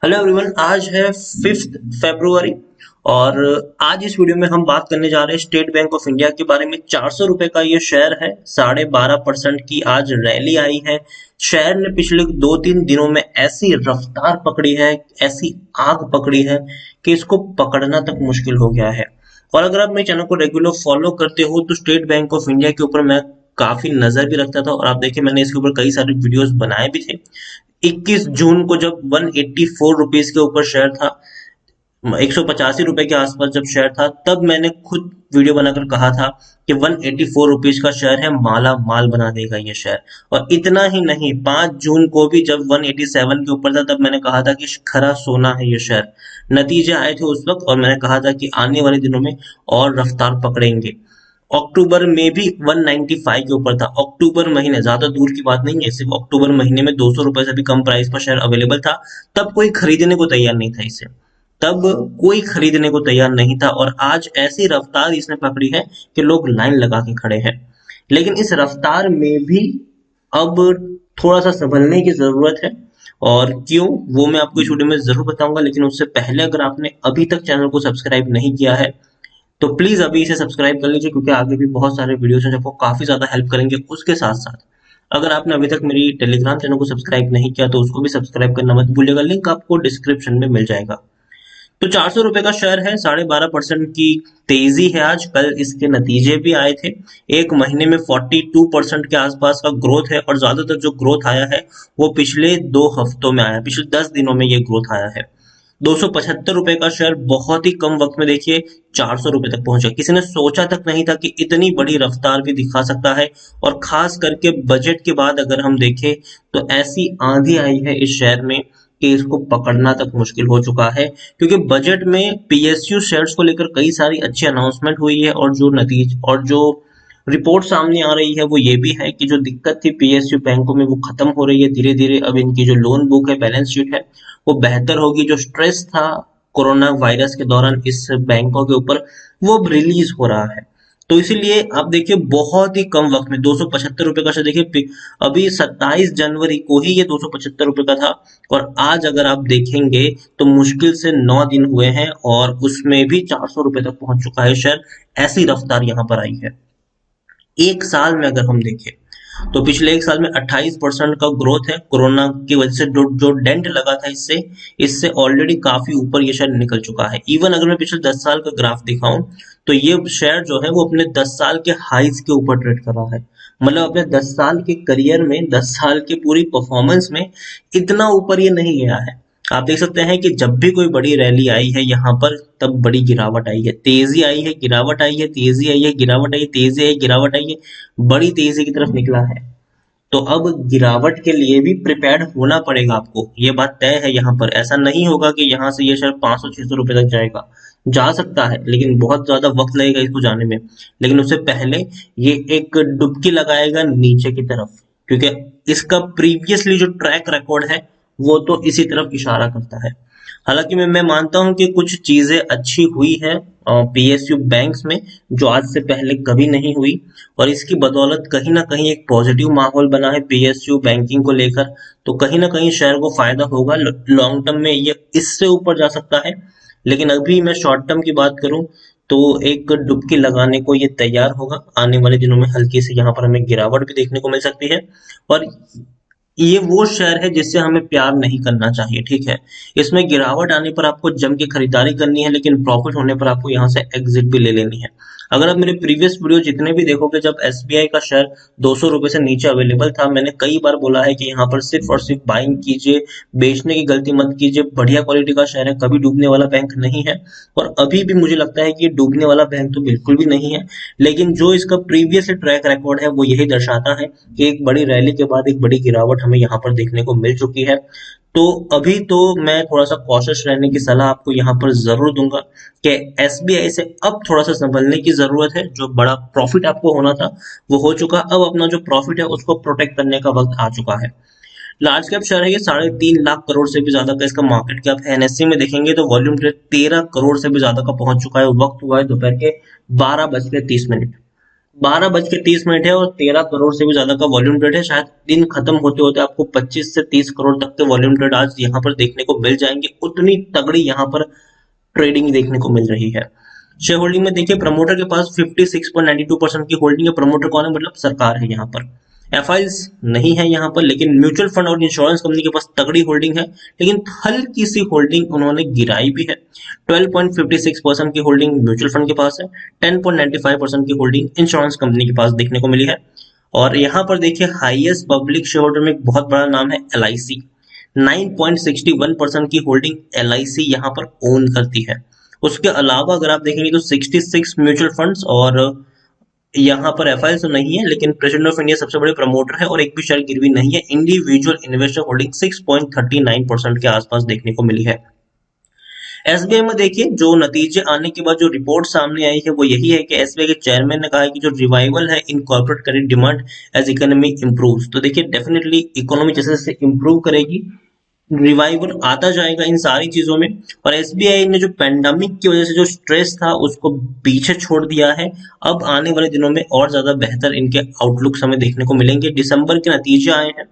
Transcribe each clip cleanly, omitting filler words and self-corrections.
Hello everyone, आज है 5 फरवरी और आज इस वीडियो में हम बात करने जा रहे हैं स्टेट बैंक ऑफ इंडिया के बारे में। 400 रुपए का ये शेयर है। 12.5% की आज रैली आई है। शेयर ने पिछले 2-3 दिनों में ऐसी रफ्तार पकड़ी है, ऐसी आग पकड़ी है कि इसको पकड़ना तक मुश्किल हो गया है। और अगर आप मेरे चैनल को रेगुलर फॉलो करते हो तो स्टेट बैंक ऑफ इंडिया के ऊपर मैं काफी नजर भी रखता था और आप देखिए मैंने इसके ऊपर कई सारे वीडियोस बनाए भी थे। 21 जून को जब 184 रुपीज के ऊपर शेयर था, 185 रुपए के आसपास जब शेयर था, तब मैंने खुद वीडियो बनाकर कहा था कि 184 रुपीज का शेयर है, माला माल बना देगा ये शेयर। और इतना ही नहीं, 5 जून को भी जब 187 के ऊपर था तब मैंने कहा था कि खरा सोना है ये शेयर। नतीजे आए थे उस वक्त और मैंने कहा था कि आने वाले दिनों में और रफ्तार पकड़ेंगे। अक्टूबर में भी 195 के ऊपर था। अक्टूबर महीने, ज्यादा दूर की बात नहीं है, सिर्फ अक्टूबर महीने में 200 रुपए से भी कम प्राइस पर शेयर अवेलेबल था। तब कोई खरीदने को तैयार नहीं था इसे, तब कोई खरीदने को तैयार नहीं था। और आज ऐसी रफ्तार इसने पकड़ी है कि लोग लाइन लगा के खड़े हैं। लेकिन इस रफ्तार में भी अब थोड़ा सा संभलने की जरूरत है। और क्यों, वो मैं आपको इस वीडियो में जरूर बताऊंगा। लेकिन उससे पहले अगर आपने अभी तक चैनल को सब्सक्राइब नहीं किया है तो प्लीज अभी इसे सब्सक्राइब कर लीजिए, क्योंकि आगे भी बहुत सारे वीडियोस हैं जो आपको काफी ज्यादा हेल्प करेंगे। उसके साथ साथ अगर आपने अभी तक मेरी टेलीग्राम चैनल को सब्सक्राइब नहीं किया तो उसको भी सब्सक्राइब करना मत भूलिएगा, लिंक आपको डिस्क्रिप्शन में मिल जाएगा। तो 400 रुपए का शेयर है, 12.5% की तेजी है आज। कल इसके नतीजे भी आए थे। एक महीने में 42% के आसपास का ग्रोथ है और ज्यादातर जो ग्रोथ आया है वो पिछले 2 हफ्तों में आया, पिछले 10 दिनों में ये ग्रोथ आया है। 275 रुपए का शेयर बहुत ही कम वक्त में देखिए 400 रुपए तक पहुंचा। किसी ने सोचा तक नहीं था कि इतनी बड़ी रफ्तार भी दिखा सकता है। और खास करके बजट के बाद अगर हम देखें तो ऐसी आंधी आई है इस शेयर में कि इसको पकड़ना तक मुश्किल हो चुका है। क्योंकि बजट में पीएसयू शेयर्स को लेकर कई सारी अच्छी अनाउंसमेंट हुई है और जो रिपोर्ट सामने आ रही है वो ये भी है कि जो दिक्कत थी पीएसयू बैंकों में वो खत्म हो रही है धीरे धीरे। अब इनकी जो लोन बुक है, बैलेंस शीट है, वो बेहतर होगी। जो स्ट्रेस था कोरोना वायरस के दौरान इस बैंकों के ऊपर वो अब रिलीज हो रहा है। तो इसीलिए आप देखिए बहुत ही कम वक्त में 275 रुपए का शेयर देखिए, अभी 27 जनवरी को ही ये 275 रुपए का था। और आज अगर आप देखेंगे तो मुश्किल से 9 दिन हुए हैं और उसमें भी 400 रुपए तक पहुंच चुका है शेयर। ऐसी रफ्तार यहाँ पर आई है। एक साल में अगर हम देखें तो पिछले एक साल में 28% का ग्रोथ है। कोरोना की वजह से जो डेंट लगा था इससे इससे ऑलरेडी काफी ऊपर ये शेयर निकल चुका है। इवन अगर मैं पिछले 10 साल का ग्राफ दिखाऊं तो ये शेयर जो है वो अपने 10 साल के हाइज के ऊपर ट्रेड कर रहा है। मतलब अपने 10 साल के करियर में, 10 साल की पूरी परफॉर्मेंस में इतना ऊपर ये नहीं गया है। आप देख सकते हैं कि जब भी कोई बड़ी रैली आई है यहाँ पर तब बड़ी गिरावट आई है, तेजी आई है, गिरावट आई है, तेजी आई है, गिरावट आई है, तेजी आई, गिरावट आई है, बड़ी तेजी की तरफ निकला है। तो अब गिरावट के लिए भी प्रिपेयर्ड होना पड़ेगा आपको, ये बात तय है। यहाँ पर ऐसा नहीं होगा कि यहाँ से ये शेयर 500-600 रुपए तक जाएगा। जा सकता है लेकिन बहुत ज्यादा वक्त लगेगा इसको जाने में। लेकिन उससे पहले ये एक डुबकी लगाएगा नीचे की तरफ, क्योंकि इसका प्रीवियसली जो ट्रैक रिकॉर्ड है वो तो इसी तरफ इशारा करता है। हालांकि मैं मानता हूं कि कुछ चीजें अच्छी हुई है पीएसयू बैंक्स में जो आज से पहले कभी नहीं हुई। और इसकी बदौलत कहीं ना कहीं एक पॉजिटिव माहौल बना है पीएसयू बैंकिंग को लेकर। तो कहीं ना कहीं शेयर को फायदा होगा, लॉन्ग टर्म में ये इससे ऊपर जा सकता है। लेकिन अभी मैं शॉर्ट टर्म की बात करूं तो एक डुबकी लगाने को ये तैयार होगा। आने वाले दिनों में हल्की से यहाँ पर हमें गिरावट भी देखने को मिल सकती है। और ये वो शेयर है जिससे हमें प्यार नहीं करना चाहिए, ठीक है। इसमें गिरावट आने पर आपको जम के खरीदारी करनी है, लेकिन प्रॉफिट होने पर आपको यहाँ से एग्जिट भी ले लेनी है। अगर आप मेरे प्रीवियस वीडियो जितने भी देखोगे, जब एसबीआई का शेयर 200 रुपए से नीचे अवेलेबल था, मैंने कई बार बोला है कि यहाँ पर सिर्फ और सिर्फ बाइंग कीजिए, बेचने की गलती मत कीजिए। बढ़िया क्वालिटी का शेयर है, कभी डूबने वाला बैंक नहीं है। और अभी भी मुझे लगता है कि ये डूबने वाला बैंक तो बिल्कुल भी नहीं है। लेकिन जो इसका प्रीवियस ट्रैक रिकॉर्ड है वो यही दर्शाता है कि एक बड़ी रैली के बाद एक बड़ी गिरावट हमें यहाँ पर देखने को मिल चुकी है। तो अभी तो मैं थोड़ा सा कॉशियस रहने की सलाह आपको यहाँ पर जरूर दूंगा कि एसबीआई से अब थोड़ा सा संभलने की जरूरत है। जो बड़ा प्रॉफिट आपको होना था वो हो चुका, अब अपना जो प्रॉफिट है उसको प्रोटेक्ट करने का वक्त आ चुका है। लार्ज कैप शेयर है ये, 3.5 लाख करोड़ से भी ज्यादा का इसका मार्केट कैप है। एनएससी में देखेंगे तो वॉल्यूम ट्रेड 13 करोड़ से भी ज्यादा का पहुंच चुका है। वक्त हुआ है दोपहर के 12:30। 12:30 है और 13 करोड़ से भी ज्यादा का वॉल्यूम ट्रेड है। शायद दिन खत्म होते होते आपको 25 से 30 करोड़ तक के वॉल्यूम ट्रेड आज यहाँ पर देखने को मिल जाएंगे। उतनी तगड़ी यहाँ पर ट्रेडिंग देखने को मिल रही है। शेयर होल्डिंग में देखिए प्रमोटर के पास 56.92% की होल्डिंग है। प्रमोटर कौन है? मतलब सरकार है यहाँ पर। एफआईज नहीं है यहाँ पर, लेकिन म्यूचुअल फंड और इंश्योरेंस कंपनी के पास तगड़ी होल्डिंग है, लेकिन हल्की सी होल्डिंग उन्होंने गिराई भी है। 12.56% की होल्डिंग म्यूचुअल फंड के पास है, 10.95% की होल्डिंग इंश्योरेंस कंपनी के पास देखने को मिली है। और यहाँ पर देखिए हाईएस्ट पब्लिक शेयर होल्डर में एक बहुत बड़ा नाम है LIC। 9.61% की होल्डिंग LIC यहाँ पर ओन करती है। उसके अलावा अगर आप देखेंगे तो 66 म्यूचुअल फंड्स और यहाँ पर एफआईएस तो नहीं है, लेकिन प्रेसिडेंट ऑफ इंडिया सबसे बड़े प्रमोटर है और एक भी शेयर गिरवी नहीं है। इंडिविजुअल इन्वेस्टर होल्डिंग 6.39% के आसपास देखने को मिली है। एसबीआई में देखिए जो नतीजे आने के बाद जो रिपोर्ट सामने आई है वो यही है कि एसबीआई के चेयरमैन ने कहा है कि जो रिवाइवल है in corporate credit demand as economy improves. तो देखिए डेफिनेटली इकोनॉमी जैसे जैसे इंप्रूव करेगी, रिवाइवल आता जाएगा इन सारी चीजों में। और एसबीआई ने जो पेंडेमिक की वजह से जो स्ट्रेस था उसको पीछे छोड़ दिया है। अब आने वाले दिनों में और ज्यादा बेहतर इनके आउटलुक हमें देखने को मिलेंगे। दिसंबर के नतीजे आए हैं,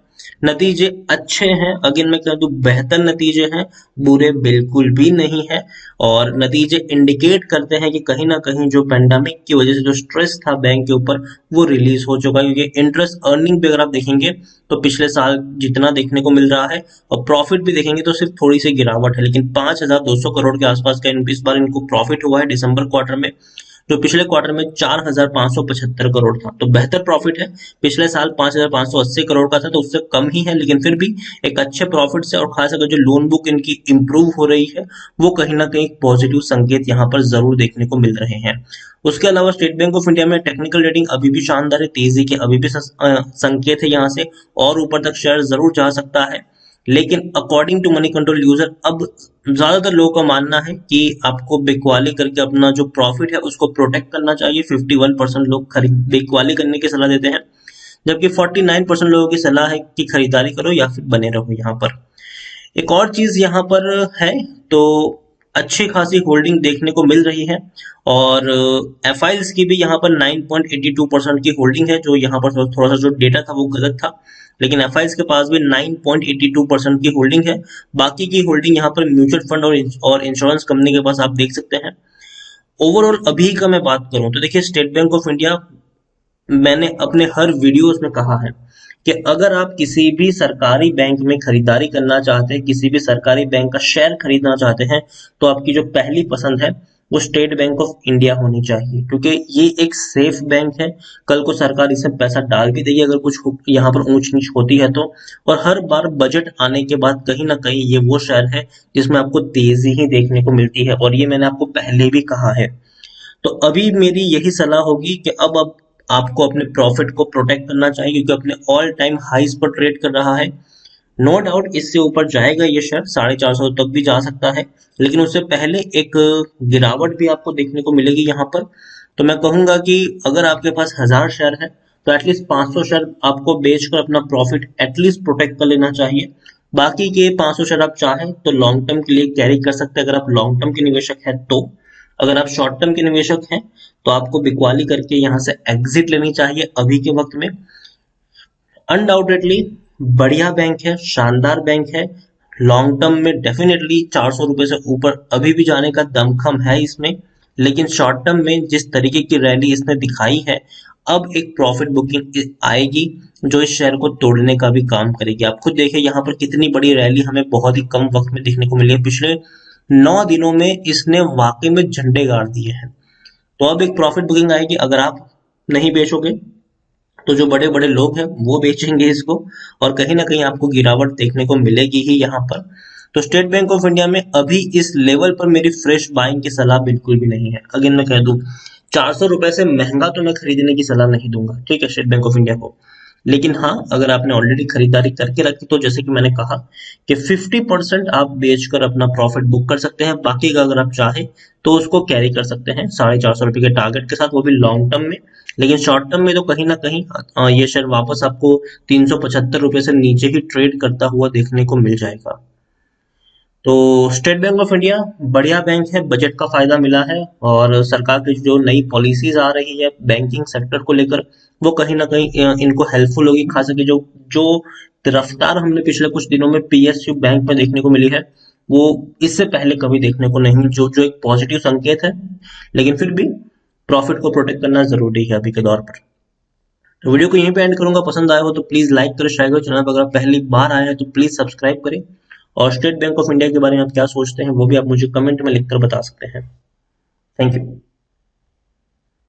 नतीजे अच्छे हैं। अगेन मैं कह दूं बेहतर नतीजे हैं, बुरे बिल्कुल भी नहीं है। और नतीजे इंडिकेट करते हैं कि कहीं ना कहीं जो पेंडेमिक की वजह से जो स्ट्रेस था बैंक के ऊपर वो रिलीज हो चुका है। क्योंकि इंटरेस्ट अर्निंग पे अगर आप देखेंगे तो पिछले साल जितना देखने को मिल रहा है और प्रॉफिट भी देखेंगे तो सिर्फ थोड़ी सी गिरावट है, लेकिन 5,200 करोड़ के आसपास का इस बार इनको प्रॉफिट हुआ है दिसंबर क्वार्टर में, जो पिछले क्वार्टर में 4,575 करोड़ था। तो बेहतर प्रॉफिट है। पिछले साल 5,580 करोड़ का था तो उससे कम ही है, लेकिन फिर भी एक अच्छे प्रॉफिट से। और खास अगर जो लोन बुक इनकी इंप्रूव हो रही है वो कहीं ना कहीं पॉजिटिव संकेत यहाँ पर जरूर देखने को मिल रहे हैं। उसके अलावा स्टेट बैंक ऑफ इंडिया में टेक्निकल रेटिंग अभी भी शानदार है, तेजी के अभी भी संकेत है, यहाँ से और ऊपर तक शेयर जरूर जा सकता है। लेकिन according to Moneycontrol user अब ज्यादातर लोगों का मानना है कि आपको बिकवाली करके अपना जो प्रॉफिट है उसको प्रोटेक्ट करना चाहिए। 51% लोग खरीद बिकवाली करने की सलाह देते हैं, जबकि 49% लोगों की सलाह है कि खरीदारी करो या फिर बने रहो यहाँ पर। एक और चीज यहाँ पर है, तो अच्छी खासी होल्डिंग देखने को मिल रही है। और एफआईएल्स की भी यहाँ पर 9.82% की होल्डिंग है, जो यहाँ पर थोड़ा सा जो डेटा था वो गलत था, लेकिन एफआईएल्स के पास भी 9.82% की होल्डिंग है। बाकी की होल्डिंग यहाँ पर म्यूचुअल फंड और इंश्योरेंस कंपनी के पास आप देख सकते हैं। ओवरऑल अभी का मैं बात करूं तो देखिए स्टेट बैंक ऑफ इंडिया, मैंने अपने हर वीडियोस में कहा है कि अगर आप किसी भी सरकारी बैंक में खरीदारी करना चाहते हैं, किसी भी सरकारी बैंक का शेयर खरीदना चाहते हैं, तो आपकी जो पहली पसंद है वो स्टेट बैंक ऑफ इंडिया होनी चाहिए, क्योंकि ये एक सेफ बैंक है। कल को सरकार इसमें पैसा डाल भी देगी अगर कुछ यहाँ पर ऊंच नीच होती है तो। और हर बार बजट आने के बाद कहीं ना कहीं ये वो शेयर है जिसमें आपको तेजी ही देखने को मिलती है, और ये मैंने आपको पहले भी कहा है। तो अभी मेरी यही सलाह होगी कि अब आपको अपने प्रॉफिट को प्रोटेक्ट करना चाहिए, क्योंकि अपने ऑल टाइम हाईज पर ट्रेड कर रहा है। नो डाउट इससे ऊपर जाएगा ये शेयर, 450 तक भी जा सकता है, लेकिन उससे पहले एक गिरावट भी आपको देखने को मिलेगी यहाँ पर। तो मैं कहूंगा कि अगर आपके पास 1,000 शेयर है तो एटलीस्ट 500 शेयर आपको बेचकर अपना प्रॉफिट एटलीस्ट प्रोटेक्ट कर लेना चाहिए। बाकी के 500 शेयर आप चाहें तो लॉन्ग टर्म के लिए कैरी कर सकते हैं, अगर आप लॉन्ग टर्म के निवेशक हैं तो। अगर आप शॉर्ट टर्म के निवेशक हैं तो आपको बिकवाली करके यहाँ से एग्जिट लेनी चाहिए अभी के वक्त में। अनडाउटेडली बढ़िया बैंक है, शानदार बैंक है। लॉन्ग टर्म में डेफिनेटली 400 रुपए से ऊपर अभी भी जाने का दमखम है इसमें, लेकिन शॉर्ट टर्म में जिस तरीके की रैली इसने दिखाई है, अब एक प्रॉफिट बुकिंग आएगी जो इस शेयर को तोड़ने का भी काम करेगी। आप खुद देखिए यहाँ पर कितनी बड़ी रैली हमें बहुत ही कम वक्त में देखने को मिली है। पिछले 9 दिनों में इसने वाकई में झंडे गाड़ दिए हैं। तो अब एक प्रॉफिट बुकिंग आएगी। अगर आप नहीं बेचोगे तो जो बड़े बड़े लोग हैं वो बेचेंगे इसको, और कहीं ना कहीं आपको गिरावट देखने को मिलेगी ही यहाँ पर। तो स्टेट बैंक ऑफ इंडिया में अभी इस लेवल पर मेरी फ्रेश बाइंग की सलाह बिल्कुल भी नहीं है। अगेन मैं कह दूं 400 रुपए से महंगा तो मैं खरीदने की सलाह नहीं दूंगा, ठीक है, स्टेट बैंक ऑफ इंडिया को। लेकिन हाँ, अगर आपने ऑलरेडी खरीदारी करके रखी तो जैसे कि मैंने कहा कि 50% आप बेचकर अपना प्रॉफिट बुक कर सकते हैं। बाकी का अगर आप चाहे तो उसको कैरी कर सकते हैं 450 रुपए के टारगेट के साथ, वो भी लॉन्ग टर्म में। लेकिन शॉर्ट टर्म में तो कहीं ना कहीं ये शेयर वापस आपको 375 रुपए से नीचे ही ट्रेड करता हुआ देखने को मिल जाएगा। तो स्टेट बैंक ऑफ इंडिया बढ़िया बैंक है, बजट का फायदा मिला है और सरकार की जो नई पॉलिसीज आ रही है बैंकिंग सेक्टर को लेकर वो कहीं ना कहीं इनको हेल्पफुल होगी। खास करके जो जो रफ्तार हमने पिछले कुछ दिनों में पीएसयू बैंक में देखने को मिली है वो इससे पहले कभी देखने को नहीं, जो जो एक पॉजिटिव संकेत है। लेकिन फिर भी प्रॉफिट को प्रोटेक्ट करना जरूरी है अभी के दौर पर। तो वीडियो को यहीं पे एंड करूंगा। पसंद आया हो तो प्लीज लाइक करें, शेयर करें। चैनल पर अगर आप पहली बार आए हैं तो प्लीज सब्सक्राइब करें। और स्टेट बैंक ऑफ इंडिया के बारे में आप क्या सोचते हैं वो भी आप मुझे कमेंट में लिखकर बता सकते हैं। Thank you.